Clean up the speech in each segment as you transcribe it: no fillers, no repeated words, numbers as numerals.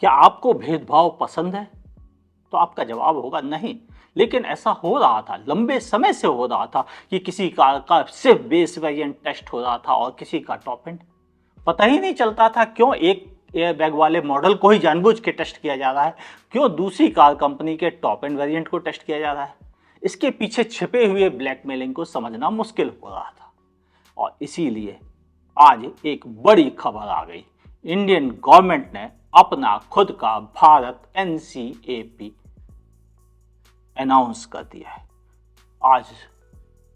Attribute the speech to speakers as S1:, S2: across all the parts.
S1: क्या आपको भेदभाव पसंद है? तो आपका जवाब होगा नहीं। लेकिन ऐसा हो रहा था, लंबे समय से हो रहा था कि किसी कार का सिर्फ बेस वेरिएंट टेस्ट हो रहा था और किसी का टॉप एंड। पता ही नहीं चलता था क्यों एक एयर बैग वाले मॉडल को ही जानबूझ के टेस्ट किया जा रहा है, क्यों दूसरी कार कंपनी के टॉप एंड वेरिएंट को टेस्ट किया जा रहा है। इसके पीछे छिपे हुए ब्लैकमेलिंग को समझना मुश्किल हो रहा था। और इसीलिए आज एक बड़ी खबर आ गई। इंडियन गवर्नमेंट ने अपना खुद का भारत एनसीएपी अनाउंस कर दिया है। आज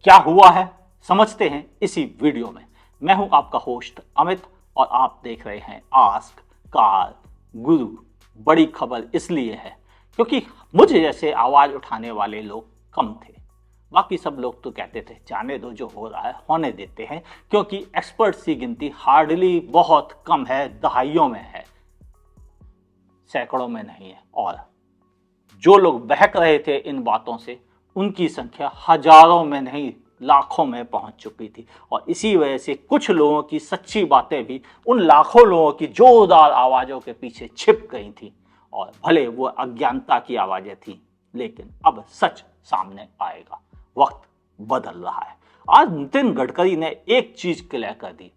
S1: क्या हुआ है समझते हैं इसी वीडियो में। मैं हूं आपका होस्ट अमित और आप देख रहे हैं आस्क कार गुरु। बड़ी खबर इसलिए है क्योंकि मुझे जैसे आवाज उठाने वाले लोग कम थे। बाकी सब लोग तो कहते थे जाने दो, जो हो रहा है होने देते हैं, क्योंकि एक्सपर्ट्स की गिनती हार्डली बहुत कम है, दहाइयों में है, सैकड़ों में नहीं है। और जो लोग बहक रहे थे इन बातों से उनकी संख्या हजारों में नहीं लाखों में पहुंच चुकी थी। और इसी वजह से कुछ लोगों की सच्ची बातें भी उन लाखों लोगों की जोरदार आवाजों के पीछे छिप गई थी। और भले वो अज्ञानता की आवाजें थी, लेकिन अब सच सामने आएगा। वक्त बदल रहा है। आज नितिन गडकरी ने एक चीज क्लियर कर दी।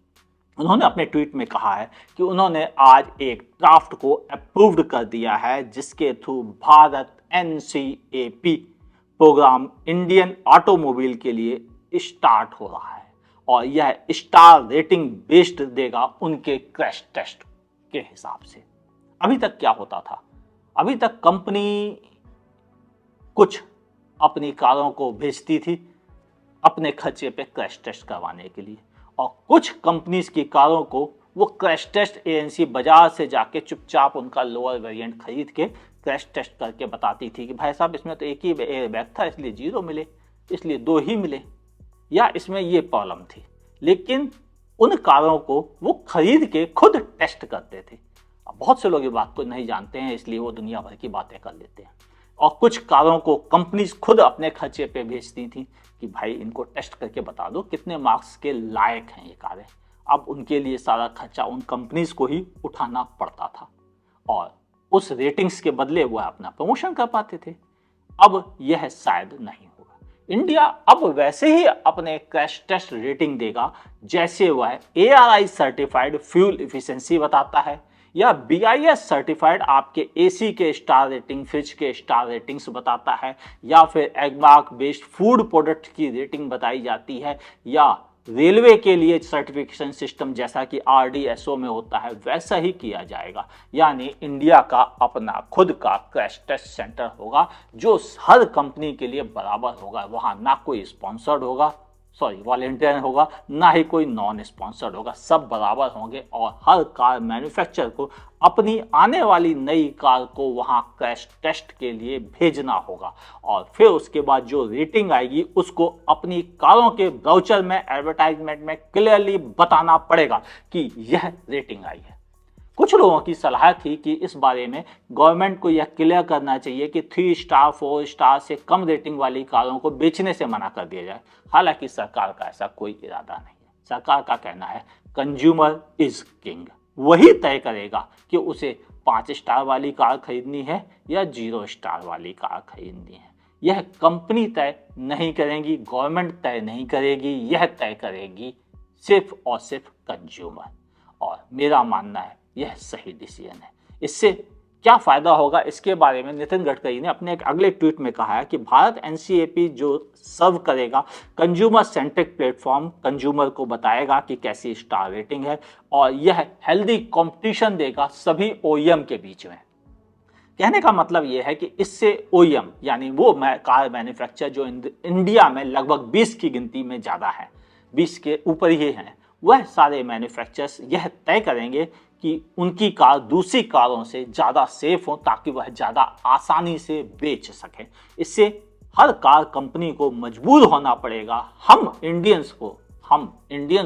S1: उन्होंने अपने ट्वीट में कहा है कि उन्होंने आज एक ड्राफ्ट को अप्रूव्ड कर दिया है जिसके through Bharat NCAP program Indian automobile के लिए स्टार्ट हो रहा है। और यह स्टार रेटिंग बेस्ड देगा उनके क्रैश टेस्ट के हिसाब से। अभी तक क्या होता था? अभी तक कंपनी कुछ अपनी कारों को भेजती थी अपने खर्चे पे क्रैश टेस्ट करवाने के लिए, और कुछ कंपनीज की कारों को वो क्रैश टेस्ट एजेंसी बाजार से जाके चुपचाप उनका लोअर वेरिएंट खरीद के क्रैश टेस्ट करके बताती थी कि भाई साहब इसमें तो एक ही एयर बैग था इसलिए 0 मिले, इसलिए 2 ही मिले, या इसमें ये प्रॉब्लम थी। लेकिन उन कारों को वो खरीद के खुद टेस्ट करते थे। अब बहुत से लोग ये बात को नहीं जानते हैं, इसलिए वो दुनिया भर की बातें कर लेते हैं। और कुछ कारों को कंपनीज खुद अपने खर्चे पे भेजती थी कि भाई इनको टेस्ट करके बता दो कितने मार्क्स के लायक हैं ये कारें। अब उनके लिए सारा खर्चा उन कंपनीज को ही उठाना पड़ता था और उस रेटिंग्स के बदले वह अपना प्रमोशन कर पाते थे। अब यह शायद नहीं होगा। इंडिया अब वैसे ही अपने क्रैश टेस्ट रेटिंग देगा जैसे वह ARI सर्टिफाइड फ्यूल इफिशिएंसी बताता है, या BIS सर्टिफाइड आपके AC के स्टार रेटिंग, फ्रिज के स्टार रेटिंग्स बताता है, या फिर एगमार्क बेस्ड फूड प्रोडक्ट की रेटिंग बताई जाती है, या रेलवे के लिए सर्टिफिकेशन सिस्टम जैसा कि RDSO में होता है वैसा ही किया जाएगा। यानी इंडिया का अपना खुद का क्रैश टेस्ट सेंटर होगा जो हर कंपनी के लिए बराबर होगा। वहां ना कोई स्पॉन्सर्ड होगा, वॉलेंटियर होगा, ना ही कोई नॉन स्पॉन्सर्ड होगा, सब बराबर होंगे। और हर कार मैन्युफैक्चरर को अपनी आने वाली नई कार को वहां क्रैश टेस्ट के लिए भेजना होगा, और फिर उसके बाद जो रेटिंग आएगी उसको अपनी कारों के ब्राउचर में, एडवर्टाइजमेंट में क्लियरली बताना पड़ेगा कि यह रेटिंग आई है। कुछ लोगों की सलाह थी कि इस बारे में गवर्नमेंट को यह क्लियर करना चाहिए कि 3 स्टार 4 स्टार से कम रेटिंग वाली कारों को बेचने से मना कर दिया जाए। हालांकि सरकार का ऐसा कोई इरादा नहीं है। सरकार का कहना है कंज्यूमर इज किंग, वही तय करेगा कि उसे 5 स्टार वाली कार खरीदनी है या 0 स्टार वाली कार खरीदनी है। यह कंपनी तय नहीं करेगी, गवर्नमेंट तय नहीं करेगी, यह तय करेगी सिर्फ और सिर्फ कंज्यूमर। और मेरा मानना है यह सही डिसीजन है। इससे क्या फायदा होगा इसके बारे में नितिन गडकरी ने अपने एक अगले ट्वीट में कहा है कि भारत एनसीएपी जो सर्व करेगा कंज्यूमर सेंट्रिक प्लेटफॉर्म, कंज्यूमर को बताएगा कि कैसी स्टार रेटिंग है, और यह हेल्दी कंपटीशन देगा सभी OEM के बीच में। कहने का मतलब यह है कि इससे OEM यानी वो कार मैन्युफैक्चरर जो इंडिया में लगभग 20 की गिनती में ज़्यादा है, 20 के ऊपर ही हैं, वह सारे मैन्युफैक्चरर्स यह तय करेंगे कि उनकी कार दूसरी कारों से ज़्यादा सेफ हो ताकि वह ज़्यादा आसानी से बेच सके। इससे हर कार कंपनी को मजबूर होना पड़ेगा हम इंडियंस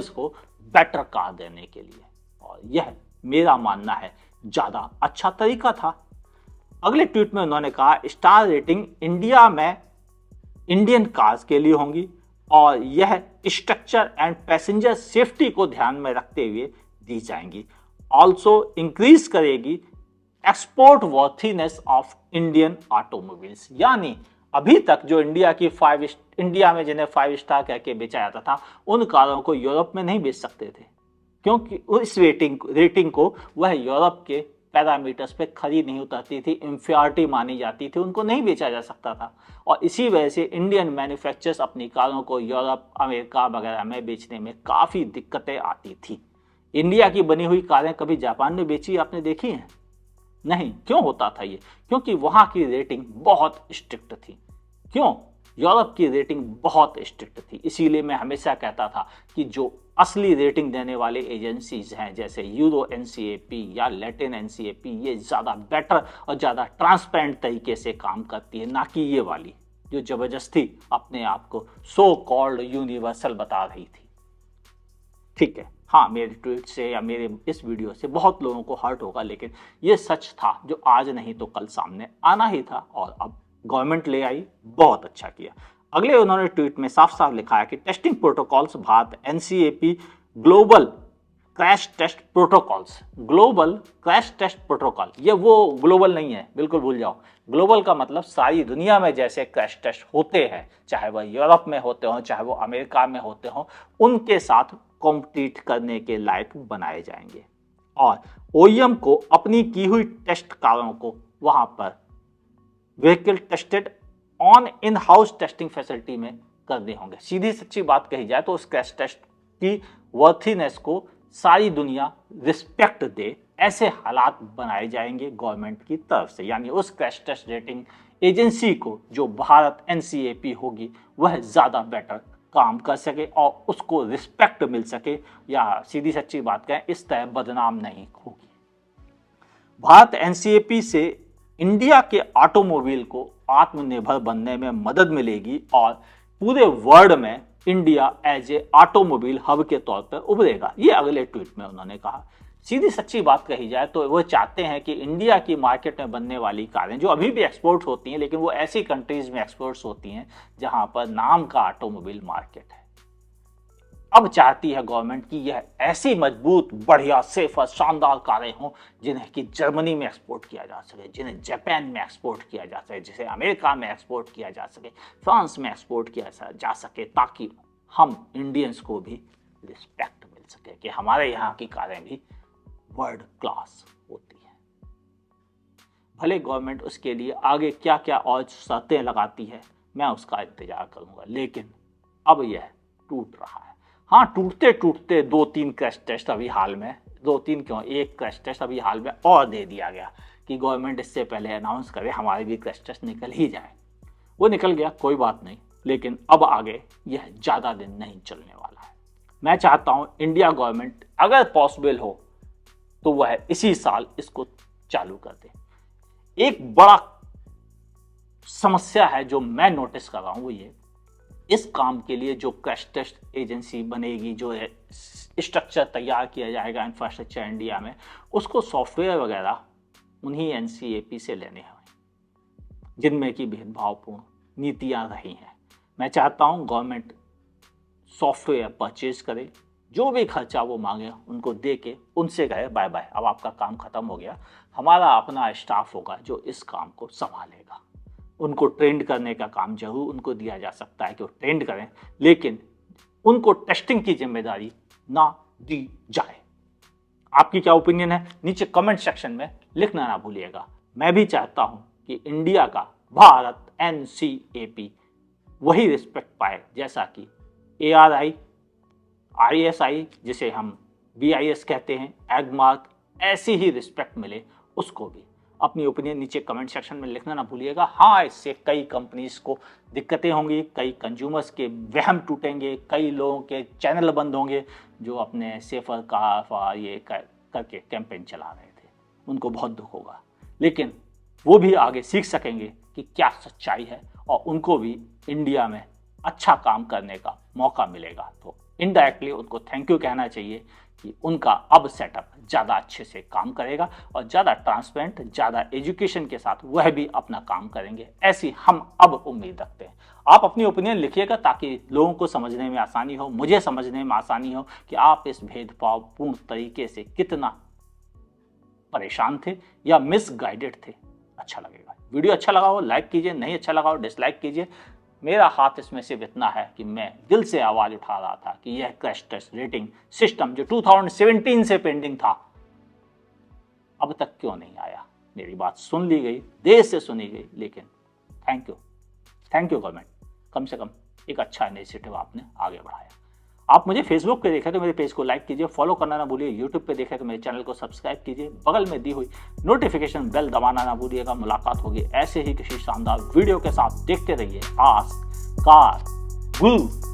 S1: को बेटर कार देने के लिए, और यह मेरा मानना है ज़्यादा अच्छा तरीका था। अगले ट्वीट में उन्होंने कहा स्टार रेटिंग इंडिया में इंडियन कार्स के लिए होंगी और यह स्ट्रक्चर एंड पैसेंजर सेफ्टी को ध्यान में रखते हुए दी जाएंगी। ऑल्सो इंक्रीज करेगी export worthiness of Indian automobiles, यानी अभी तक जो इंडिया में जिन्हें 5 स्टार कह के बेचा जाता था, उन कारों को यूरोप में नहीं बेच सकते थे, क्योंकि उस रेटिंग को वह यूरोप के पैरामीटर्स पे खरी नहीं उतरती थी, इंफियरिटी मानी जाती थी, उनको नहीं बेचा जा सकता था। और इसी वजह से इंडियन मैन्युफैक्चरर्स अपनी कारों को यूरोप, अमेरिका वगैरह में बेचने में काफ़ी दिक्कतें आती थी। इंडिया की बनी हुई कारें कभी जापान में बेची आपने देखी हैं? नहीं। क्यों होता था ये? क्योंकि वहाँ की रेटिंग बहुत स्ट्रिक्ट थी। क्यों? यूरोप की रेटिंग बहुत स्ट्रिक्ट थी। इसीलिए मैं हमेशा कहता था कि जो असली रेटिंग देने वाले एजेंसीज हैं, जैसे यूरो एनसीएपी या लैटिन एनसीएपी, ये ज़्यादा बेटर और ज़्यादा ट्रांसपेरेंट तरीके से काम करती है, ना कि ये वाली जो ज़बरदस्ती अपने आप को सो कॉल्ड यूनिवर्सल बता रही थी। ठीक है, हाँ, मेरे ट्वीट से या मेरे इस वीडियो से बहुत लोगों को हर्ट होगा, लेकिन ये सच था जो आज नहीं तो कल सामने आना ही था, और अब गवर्नमेंट ले आई, बहुत अच्छा किया। अगले उन्होंने ट्वीट में साफ साफ लिखा है कि testing protocols Bharat NCAP global crash test protocols, global crash test protocol, ये वो ग्लोबल नहीं है, बिल्कुल भूल जाओ। ग्लोबल का मतलब सारी दुनिया में जैसे क्रैश टेस्ट होते हैं, चाहे वह यूरोप में होते हों, चाहे वो अमेरिका में होते हों, उनके साथ कॉम्पीट करने के लायक बनाए जाएंगे। और ओईएम को अपनी की हुई टेस्ट कारों को वहां पर vehicle tested on in house testing facility में करने होंगे। सीधी सच्ची बात कही जाए तो उस क्रैश टेस्ट की वर्थीनेस को सारी दुनिया रिस्पेक्ट दे, ऐसे हालात बनाए जाएंगे गवर्नमेंट की तरफ से। यानी उस क्रैश टेस्ट रेटिंग एजेंसी को जो भारत एनसीएपी होगी, वह ज़्यादा बेटर काम कर सके और उसको रिस्पेक्ट मिल सके, या सीधी सच्ची बात कहें इस तरह बदनाम नहीं होगी। भारत एनसीएपी से इंडिया के ऑटोमोबाइल को आत्मनिर्भर बनने में मदद मिलेगी और पूरे वर्ल्ड में India as a automobile hub के तौर पर उभरेगा, ये अगले ट्वीट में उन्होंने कहा। सीधी सच्ची बात कही जाए तो वो चाहते हैं कि इंडिया की मार्केट में बनने वाली कारें जो अभी भी एक्सपोर्ट होती हैं, लेकिन वो ऐसी कंट्रीज में एक्सपोर्ट्स होती हैं जहां पर नाम का ऑटोमोबाइल मार्केट है, अब चाहती है गवर्नमेंट कि यह ऐसी मजबूत, बढ़िया, सेफ और शानदार कारें हों जिन्हें कि जर्मनी में एक्सपोर्ट किया जा सके, जिन्हें जापान में एक्सपोर्ट किया जा सके, जिसे अमेरिका में एक्सपोर्ट किया जा सके, फ्रांस में एक्सपोर्ट किया जा सके, ताकि हम इंडियंस को भी रिस्पेक्ट मिल सके कि हमारे यहाँ की कारें भी वर्ल्ड क्लास होती हैं। भले गवर्नमेंट उसके लिए आगे क्या क्या और शर्तें लगाती है, मैं उसका इंतजार करूंगा, लेकिन अब यह टूट रहा है। हाँ, टूटते टूटते 2-3 क्रैश टेस्ट अभी हाल में, 2-3 क्यों, एक क्रैश टेस्ट अभी हाल में और दे दिया गया कि गवर्नमेंट इससे पहले अनाउंस करे हमारे भी क्रैश टेस्ट निकल ही जाए। वो निकल गया, कोई बात नहीं, लेकिन अब आगे यह ज़्यादा दिन नहीं चलने वाला है। मैं चाहता हूँ इंडिया गवर्नमेंट अगर पॉसिबल हो तो वह इसी साल इसको चालू कर दे। एक बड़ा समस्या है जो मैं नोटिस कर रहा हूँ, वो ये, इस काम के लिए जो क्रैश टेस्ट एजेंसी बनेगी, जो स्ट्रक्चर तैयार किया जाएगा इंफ्रास्ट्रक्चर इंडिया में, उसको सॉफ्टवेयर वगैरह उन्हीं एनसीएपी से लेने हैं जिनमें कि भेदभावपूर्ण नीतियां रही हैं। मैं चाहता हूं गवर्नमेंट सॉफ्टवेयर परचेज करे, जो भी खर्चा वो मांगे उनको दे के उनसे कहे बाय बाय, अब आपका काम खत्म हो गया, हमारा अपना स्टाफ होगा जो इस काम को संभालेगा। उनको ट्रेंड करने का काम जरूर उनको दिया जा सकता है कि वो ट्रेंड करें, लेकिन उनको टेस्टिंग की जिम्मेदारी ना दी जाए। आपकी क्या ओपिनियन है नीचे कमेंट सेक्शन में लिखना ना भूलिएगा। मैं भी चाहता हूं कि इंडिया का भारत एनसीएपी वही रिस्पेक्ट पाए जैसा कि ARI, ISI जिसे हम BIS कहते हैं, एगमार्क, ऐसी ही रिस्पेक्ट मिले उसको भी। अपनी ओपिनियन नीचे कमेंट सेक्शन में लिखना ना भूलिएगा। हाँ, इससे कई कंपनीज को दिक्कतें होंगी, कई कंज्यूमर्स के वहम टूटेंगे, कई लोगों के चैनल बंद होंगे जो अपने सेफर कार ये करके कैंपेन चला रहे थे, उनको बहुत दुख होगा, लेकिन वो भी आगे सीख सकेंगे कि क्या सच्चाई है और उनको भी इंडिया में अच्छा काम करने का मौका मिलेगा। तो इनडायरेक्टली उनको थैंक यू कहना चाहिए कि उनका अब सेटअप ज़्यादा अच्छे से काम करेगा और ज़्यादा ट्रांसपेरेंट, ज़्यादा एजुकेशन के साथ वह भी अपना काम करेंगे, ऐसी हम अब उम्मीद रखते हैं। आप अपनी ओपिनियन लिखिएगा ताकि लोगों को समझने में आसानी हो, मुझे समझने में आसानी हो कि आप इस भेदभावपूर्ण तरीके से कितना परेशान थे या मिसगाइडेड थे। अच्छा लगेगा। वीडियो अच्छा लगा हो लाइक कीजिए, नहीं अच्छा लगा हो डिसलाइक कीजिए। मेरा हाथ इसमें सिर्फ इतना है कि मैं दिल से आवाज उठा रहा था कि यह क्रैश टेस्ट रेटिंग सिस्टम जो 2017 से पेंडिंग था अब तक क्यों नहीं आया। मेरी बात सुन ली गई, देर से सुनी गई, लेकिन थैंक यू गवर्नमेंट, कम से कम एक अच्छा इनिशिएटिव आपने आगे बढ़ाया। आप मुझे फेसबुक पे देखें तो मेरे पेज को लाइक कीजिए, फॉलो करना ना भूलिए। यूट्यूब पे देखें तो मेरे चैनल को सब्सक्राइब कीजिए, बगल में दी हुई नोटिफिकेशन बेल दबाना ना भूलिएगा। मुलाकात होगी ऐसे ही किसी शानदार वीडियो के साथ। देखते रहिए आस्क कार गुरु।